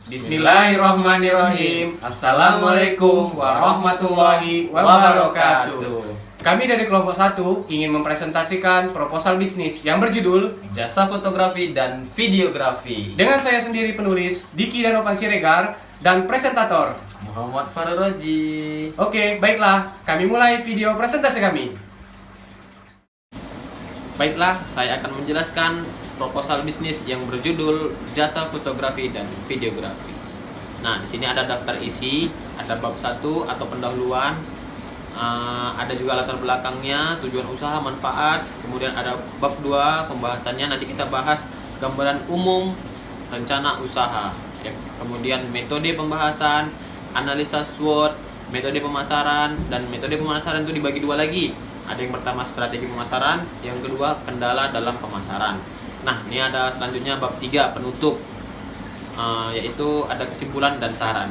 Bismillahirrahmanirrahim. Assalamualaikum warahmatullahi wabarakatuh. Kami dari kelompok 1 ingin mempresentasikan proposal bisnis yang berjudul Jasa fotografi dan videografi dengan saya sendiri penulis Diki Danopan Siregar dan presentator Muhammad Faruroji. Oke, baiklah, kami mulai video presentasi kami. Baiklah, saya akan menjelaskan proposal bisnis yang berjudul Jasa fotografi dan videografi. Nah, di sini ada daftar isi, ada bab 1 atau pendahuluan, ada juga latar belakangnya, tujuan usaha, manfaat, kemudian ada bab 2 pembahasannya, nanti kita bahas gambaran umum rencana usaha, kemudian metode pembahasan, analisa SWOT, metode pemasaran, dan metode pemasaran itu dibagi dua lagi. Ada yang pertama strategi pemasaran, yang kedua kendala dalam pemasaran. Nah, ini ada selanjutnya bab 3 penutup, yaitu ada kesimpulan dan saran.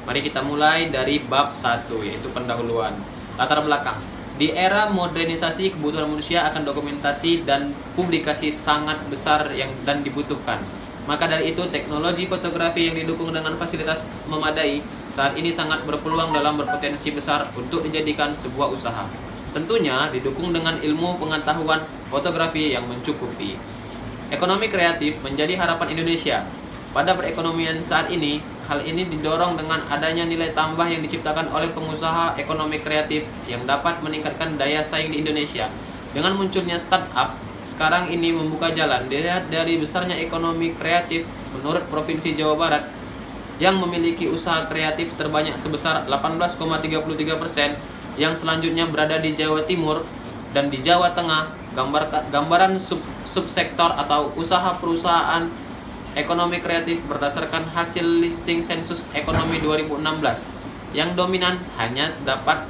Mari kita mulai dari bab 1, yaitu pendahuluan. Latar belakang. Di era modernisasi, kebutuhan manusia akan dokumentasi dan publikasi sangat besar dan dibutuhkan. Maka dari itu, teknologi fotografi yang didukung dengan fasilitas memadai saat ini sangat berpeluang dalam berpotensi besar untuk dijadikan sebuah usaha. Tentunya didukung dengan ilmu pengetahuan fotografi yang mencukupi. Ekonomi kreatif menjadi harapan Indonesia. Pada perekonomian saat ini, hal ini didorong dengan adanya nilai tambah yang diciptakan oleh pengusaha ekonomi kreatif yang dapat meningkatkan daya saing di Indonesia. Dengan munculnya startup, sekarang ini membuka jalan. Dilihat dari besarnya ekonomi kreatif menurut Provinsi Jawa Barat yang memiliki usaha kreatif terbanyak sebesar 18,33%, yang selanjutnya berada di Jawa Timur dan di Jawa Tengah. Gambaran subsektor atau usaha perusahaan ekonomi kreatif berdasarkan hasil listing sensus ekonomi 2016 yang dominan hanya dapat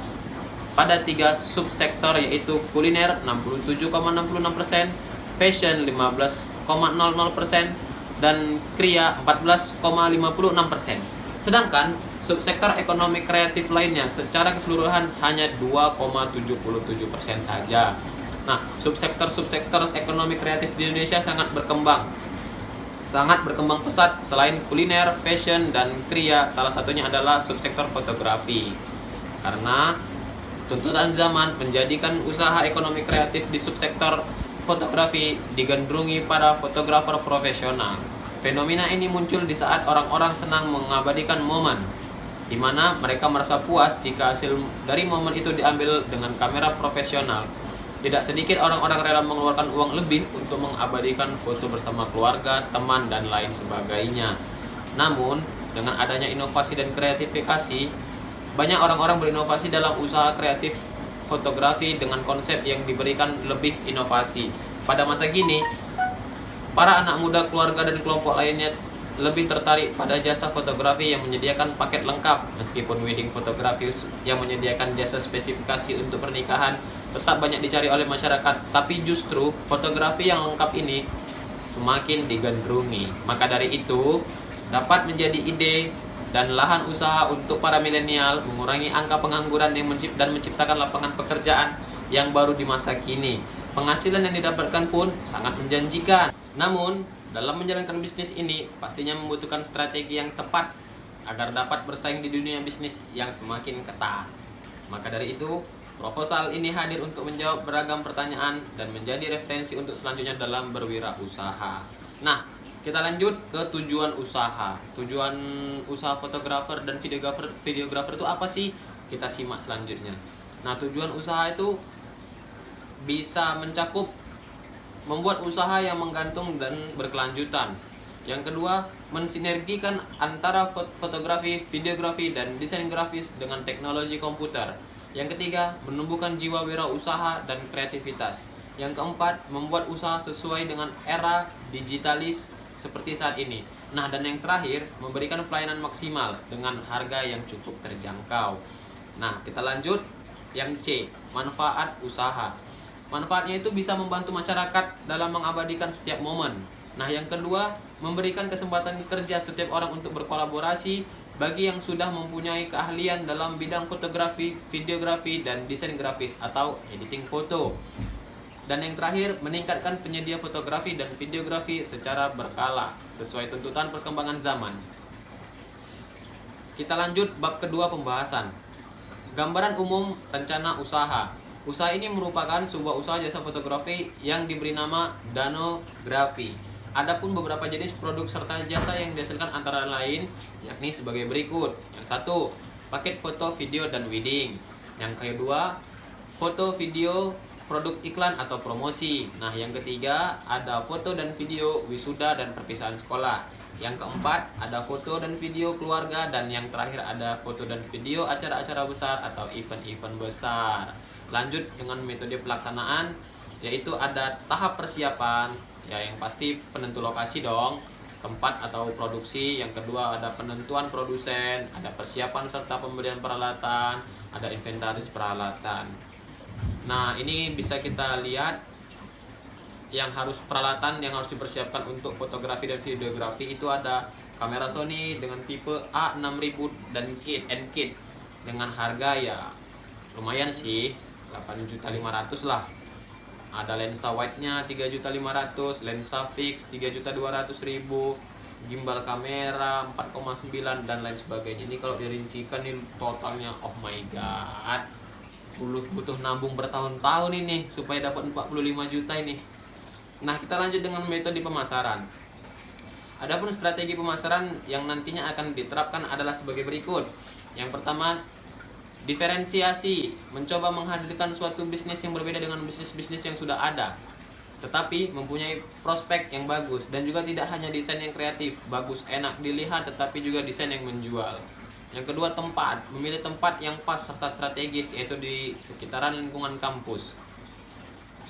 pada 3 subsektor, yaitu kuliner 67,66%, fashion 15,00%, dan kriya 14,56%. Sedangkan subsektor ekonomi kreatif lainnya secara keseluruhan hanya 2,77% saja. Nah, subsektor ekonomi kreatif di Indonesia sangat berkembang pesat. Selain kuliner, fashion, dan kriya, salah satunya adalah subsektor fotografi. Karena tuntutan zaman menjadikan usaha ekonomi kreatif di subsektor fotografi digandrungi para fotografer profesional. Fenomena ini muncul di saat orang-orang senang mengabadikan momen, di mana mereka merasa puas jika hasil dari momen itu diambil dengan kamera profesional. Tidak sedikit orang-orang rela mengeluarkan uang lebih untuk mengabadikan foto bersama keluarga, teman, dan lain sebagainya. Namun, dengan adanya inovasi dan kreatifikasi, banyak orang-orang berinovasi dalam usaha kreatif fotografi dengan konsep yang diberikan lebih inovasi. Pada masa kini, para anak muda, keluarga, dan kelompok lainnya lebih tertarik pada jasa fotografi yang menyediakan paket lengkap. Meskipun wedding fotografi yang menyediakan jasa spesifikasi untuk pernikahan tetap banyak dicari oleh masyarakat, tapi justru fotografi yang lengkap ini semakin digandrungi. Maka dari itu, dapat menjadi ide dan lahan usaha untuk para milenial, mengurangi angka pengangguran dan menciptakan lapangan pekerjaan yang baru di masa kini. Penghasilan yang didapatkan pun sangat menjanjikan. Namun, dalam menjalankan bisnis ini pastinya membutuhkan strategi yang tepat agar dapat bersaing di dunia bisnis yang semakin ketat. Maka dari itu, proposal ini hadir untuk menjawab beragam pertanyaan dan menjadi referensi untuk selanjutnya dalam berwirausaha. Nah, kita lanjut ke tujuan usaha. Tujuan usaha fotografer dan videografer itu apa sih? Kita simak selanjutnya. Nah, tujuan usaha itu bisa mencakup membuat usaha yang menggantung dan berkelanjutan. Yang kedua, mensinergikan antara fotografi, videografi, dan desain grafis dengan teknologi komputer. Yang ketiga, menumbuhkan jiwa wirausaha dan kreativitas. Yang keempat, membuat usaha sesuai dengan era digitalis seperti saat ini. Nah, dan yang terakhir, memberikan pelayanan maksimal dengan harga yang cukup terjangkau. Nah, kita lanjut yang C, manfaat usaha. Manfaatnya itu bisa membantu masyarakat dalam mengabadikan setiap momen. Nah, yang kedua, memberikan kesempatan kerja setiap orang untuk berkolaborasi bagi yang sudah mempunyai keahlian dalam bidang fotografi, videografi, dan desain grafis atau editing foto. Dan yang terakhir, meningkatkan penyedia fotografi dan videografi secara berkala sesuai tuntutan perkembangan zaman. Kita lanjut bab kedua pembahasan. Gambaran umum rencana usaha. Usaha ini merupakan sebuah usaha jasa fotografi yang diberi nama danografi. Adapun beberapa jenis produk serta jasa yang dihasilkan antara lain yakni sebagai berikut. Yang satu, paket foto, video, dan wedding. Yang kedua, foto, video, produk iklan atau promosi. Nah, yang ketiga ada foto dan video wisuda dan perpisahan sekolah. Yang keempat ada foto dan video keluarga, dan yang terakhir ada foto dan video acara-acara besar atau event-event besar. Lanjut dengan metode pelaksanaan, yaitu ada tahap persiapan, ya yang pasti penentu lokasi dong, tempat atau produksi. Yang kedua ada penentuan produsen, ada persiapan serta pembelian peralatan, ada inventaris peralatan. Nah, ini bisa kita lihat peralatan yang harus dipersiapkan untuk fotografi dan videografi itu ada kamera Sony dengan tipe A6000 dan kit dengan harga ya lumayan sih, 8.500.000 lah. Ada lensa wide-nya 3.500.000, lensa fix 3.200.000, gimbal kamera 4,9 dan lain sebagainya. Ini kalau dirincikan nih totalnya, oh my god, butuh nabung bertahun-tahun ini supaya dapat 45 juta ini. Nah, kita lanjut dengan metode pemasaran. Adapun strategi pemasaran yang nantinya akan diterapkan adalah sebagai berikut. Yang pertama, diferensiasi, mencoba menghadirkan suatu bisnis yang berbeda dengan bisnis-bisnis yang sudah ada, tetapi mempunyai prospek yang bagus, dan juga tidak hanya desain yang kreatif, bagus, enak dilihat, tetapi juga desain yang menjual. Yang kedua, tempat, memilih tempat yang pas serta strategis, yaitu di sekitaran lingkungan kampus.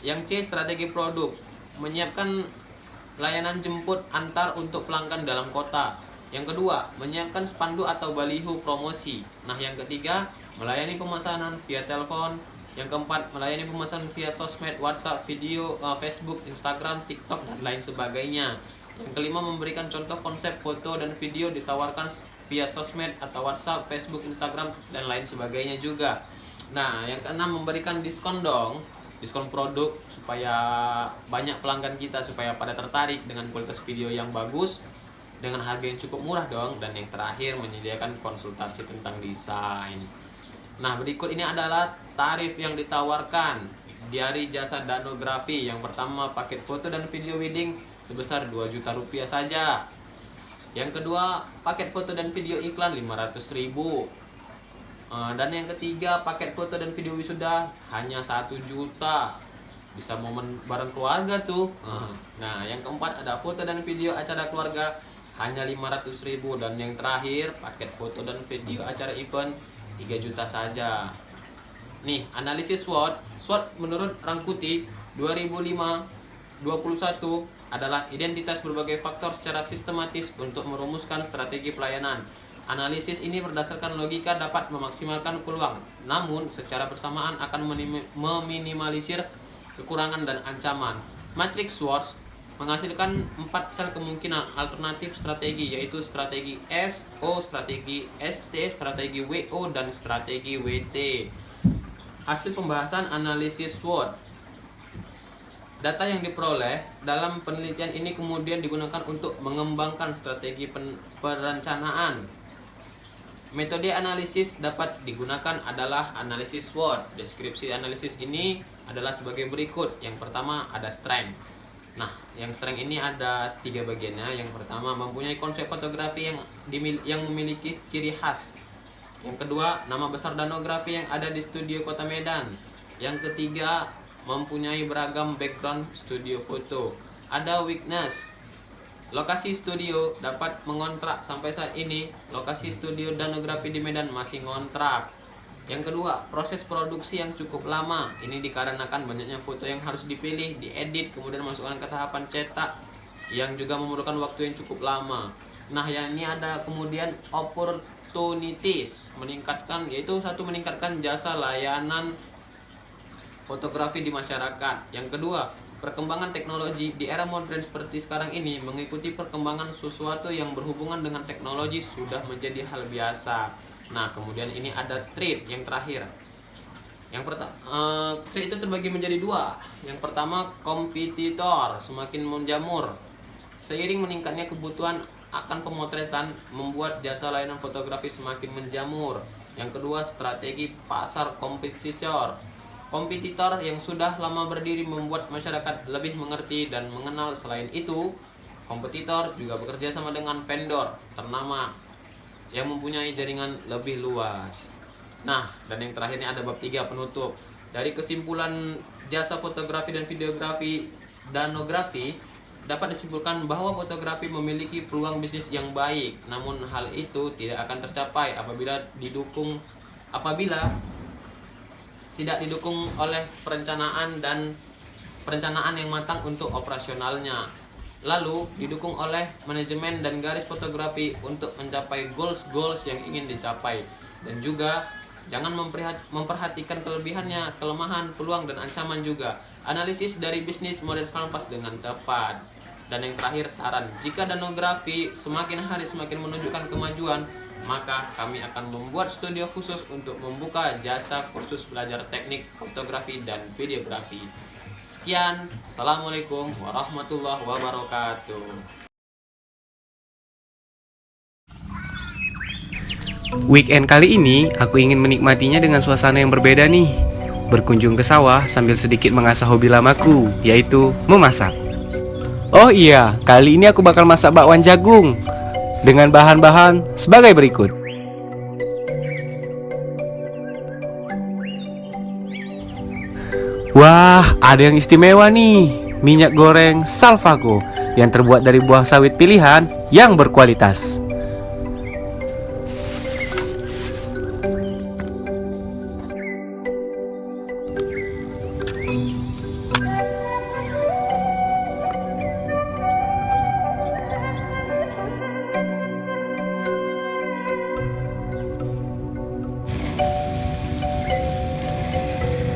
Yang C, strategi produk, menyiapkan layanan jemput antar untuk pelanggan dalam kota. Yang kedua, menyiapkan spanduk atau baliho promosi. Nah, yang ketiga, melayani pemesanan via telepon. Yang keempat, melayani pemesanan via sosmed, WhatsApp, video, Facebook, Instagram, TikTok, dan lain sebagainya. Yang kelima, memberikan contoh konsep foto dan video ditawarkan via sosmed atau WhatsApp, Facebook, Instagram, dan lain sebagainya juga. Nah, yang keenam, memberikan diskon dong, diskon produk supaya banyak pelanggan kita, supaya pada tertarik dengan kualitas video yang bagus dengan harga yang cukup murah dong. Dan yang terakhir, menyediakan konsultasi tentang desain. Nah, berikut ini adalah tarif yang ditawarkan dari jasa danografi. Yang pertama, paket foto dan video wedding sebesar 2 juta rupiah saja. Yang kedua, paket foto dan video iklan 500.000. Dan yang ketiga, paket foto dan video wisuda hanya 1 juta. Bisa momen bareng keluarga tuh. Nah, yang keempat ada foto dan video acara keluarga hanya 500.000. Dan yang terakhir, paket foto dan video acara event 3 juta saja. Nih, analisis SWOT. SWOT menurut Rangkuti 2005-21 adalah identitas berbagai faktor secara sistematis untuk merumuskan strategi pelayanan. Analisis ini berdasarkan logika dapat memaksimalkan peluang, namun secara bersamaan akan meminimalisir kekurangan dan ancaman. Matriks SWOT menghasilkan 4 sel kemungkinan alternatif strategi, yaitu strategi SO, strategi ST, strategi WO, dan strategi WT. Hasil pembahasan analisis SWOT. Data yang diperoleh dalam penelitian ini kemudian digunakan untuk mengembangkan strategi perencanaan. Metode analisis dapat digunakan adalah analisis SWOT. Deskripsi analisis ini adalah sebagai berikut. Yang pertama ada strength. Nah, yang strength ini ada 3 bagiannya. Yang pertama, mempunyai konsep fotografi yang memiliki ciri khas. Yang kedua, nama besar danografi yang ada di studio Kota Medan. Yang ketiga, mempunyai beragam background studio foto. Ada weakness. Lokasi studio dapat mengontrak. Sampai saat ini, lokasi studio danografi di Medan masih ngontrak. Yang kedua, proses produksi yang cukup lama. Ini dikarenakan banyaknya foto yang harus dipilih, diedit, kemudian masukkan ke tahapan cetak, yang juga memerlukan waktu yang cukup lama. Nah, yang ini ada kemudian opportunities, yaitu satu, meningkatkan jasa layanan fotografi di masyarakat. Yang kedua, perkembangan teknologi di era modern seperti sekarang ini. Mengikuti perkembangan sesuatu yang berhubungan dengan teknologi sudah menjadi hal biasa. Nah, kemudian ini ada threat yang terakhir. Kria itu terbagi menjadi dua. Yang pertama, kompetitor semakin menjamur. Seiring meningkatnya kebutuhan akan pemotretan membuat jasa layanan fotografi semakin menjamur. Yang kedua, strategi pasar kompetitor. Kompetitor yang sudah lama berdiri membuat masyarakat lebih mengerti dan mengenal. Selain itu, kompetitor juga bekerja sama dengan vendor ternama yang mempunyai jaringan lebih luas. Nah, dan yang terakhir ini ada bab 3 penutup. Dari kesimpulan jasa fotografi dan videografi danografi, dapat disimpulkan bahwa fotografi memiliki peluang bisnis yang baik. Namun hal itu tidak akan tercapai apabila tidak didukung oleh perencanaan yang matang untuk operasionalnya. Lalu didukung oleh manajemen dan garis fotografi untuk mencapai goals yang ingin dicapai. Dan juga jangan memperhatikan kelebihannya, kelemahan, peluang, dan ancaman juga. Analisis dari bisnis model kanvas dengan tepat. Dan yang terakhir, saran. Jika danografi semakin hari semakin menunjukkan kemajuan, maka kami akan membuat studio khusus untuk membuka jasa kursus belajar teknik fotografi dan videografi. Sekian, Assalamualaikum warahmatullahi wabarakatuh. Weekend kali ini aku ingin menikmatinya dengan suasana yang berbeda nih. Berkunjung ke sawah sambil sedikit mengasah hobi lamaku, yaitu memasak. Oh iya, kali ini aku bakal masak bakwan jagung dengan bahan-bahan sebagai berikut. Wah, ada yang istimewa nih. Minyak goreng Salvaco yang terbuat dari buah sawit pilihan yang berkualitas.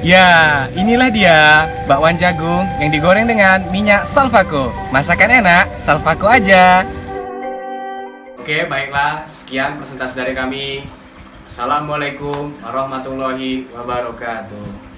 Ya, inilah dia bakwan jagung yang digoreng dengan minyak Salvaco. Masakan enak, Salvaco aja. Oke, baiklah. Sekian presentasi dari kami. Assalamualaikum warahmatullahi wabarakatuh.